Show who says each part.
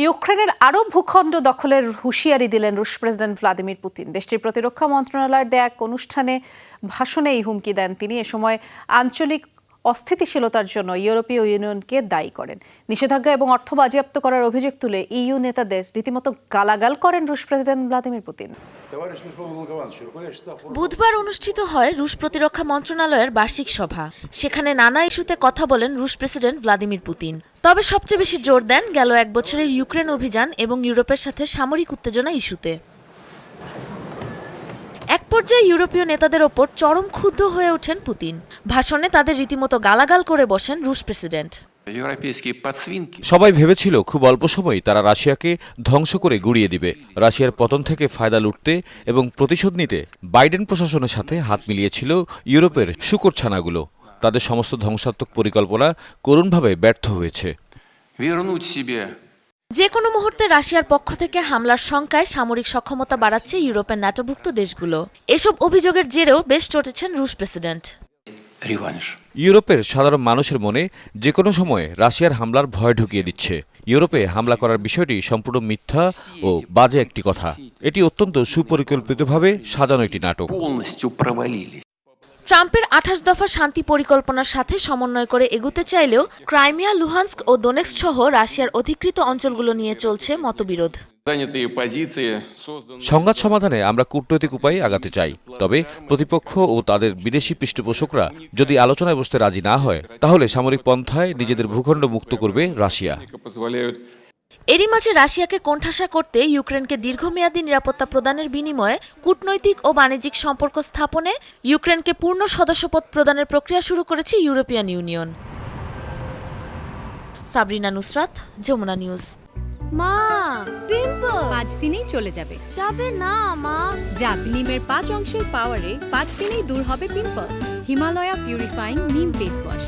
Speaker 1: ইউক্রেনের আরও ভূখণ্ড দখলের হুঁশিয়ারি দিলেন রুশ প্রেসিডেন্ট ভ্লাদিমির পুতিন। দেশটির প্রতিরক্ষা মন্ত্রণালয়ের দেয়া এক ভাষণে এই হুমকি দেন তিনি। এ সময় আঞ্চলিক অস্থিতিশীলতার জন্য ইউরোপীয় ইউনিয়নকে দায়ী করেন। নিষেধাজ্ঞা এবং অর্থ বাজেয়াপ্ত করার অভিযোগ তুলে ইইউ নেতাদের রীতিমতো গালাগাল করেন রুশ প্রেসিডেন্ট ভ্লাদিমির পুতিন।
Speaker 2: বুধবার অনুষ্ঠিত হয় রুশ প্রতিরক্ষা মন্ত্রণালয়ের বার্ষিক সভা। সেখানে নানা ইস্যুতে কথা বলেন রুশ প্রেসিডেন্ট ভ্লাদিমির পুতিন। তবে সবচেয়ে বেশি জোর দেন গেল এক বছরের ইউক্রেন অভিযান এবং ইউরোপের সাথে সামরিক উত্তেজনা ইস্যুতে। এক পর্যায়ে ইউরোপীয় নেতাদের ওপর চরম ক্ষুব্ধ হয়ে ওঠেন পুতিন। ভাষণে তাদের রীতিমতো গালাগাল করে বসেন রুশ প্রেসিডেন্ট।
Speaker 3: সবাই ভেবেছিল খুব অল্প সময় তারা রাশিয়াকে ধ্বংস করে গুড়িয়ে দিবে। রাশিয়ার পতন থেকে ফায়দা লুটতে এবং প্রতিশোধ নিতে বাইডেন প্রশাসনের সাথে হাত মিলিয়েছিল ইউরোপের শূকরছানাগুলো। তাদের সমস্ত ধ্বংসাত্মক পরিকল্পনা করুণভাবে ব্যর্থ হয়েছে।
Speaker 2: যে কোনো মুহূর্তে রাশিয়ার পক্ষ থেকে হামলার শঙ্কায় সামরিক সক্ষমতা বাড়াচ্ছে ইউরোপের ন্যাটোভুক্ত দেশগুলো। এসব অভিযোগের জেরেও বেশ চটেছেন রুশ প্রেসিডেন্ট।
Speaker 3: ইউরোপের সাধারণ মানুষের মনে যে কোনো সময়ে রাশিয়ার হামলার ভয় ঢুকিয়ে দিচ্ছে। ইউরোপে হামলা করার বিষয়টি সম্পূর্ণ মিথ্যা ও বাজে একটি কথা। এটি অত্যন্ত সুপরিকল্পিতভাবে সাজানো একটি নাটক।
Speaker 2: ট্রাম্পের 28 দফা শান্তি পরিকল্পনার সাথে সমন্বয় করে এগুতে চাইলেও ক্রাইমিয়া, লুহান্স্ক ও দোনেৎস্ক সহ রাশিয়ার অধিকৃত অঞ্চলগুলো নিয়ে চলছে মতবিরোধ।
Speaker 3: সংঘাত সমাধানে আমরা কূটনৈতিক উপায়ে আগাতে চাই, তবে প্রতিপক্ষ ও তাদের বিদেশি পৃষ্ঠপোষকরা যদি আলোচনায় বসতে রাজি না হয়, তাহলে সামরিক পন্থায় নিজেদের ভূখণ্ড মুক্ত করবে রাশিয়া।
Speaker 2: এরই মাঝে রাশিয়াকে কোণঠাসা করতে ইউক্রেনকে দীর্ঘমেয়াদী নিরাপত্তা প্রদানের বিনিময়ে কূটনৈতিক ও বাণিজ্যিক সম্পর্ক স্থাপনে ইউক্রেনকে পূর্ণ সদস্যপদ প্রদানের প্রক্রিয়া শুরু করেছে European Union. Sabrina Nusrat, Jamuna news.
Speaker 4: মা, পিম্পল 5 দিনেই চলে যাবে।
Speaker 2: যাবে না মা।
Speaker 4: যাক, নিমের 5 অংশের পাওয়ারে 5 দিনেই দূর হবে পিম্পল। হিমালয়া পিউরিফাইং নিম ফেস ওয়াশ।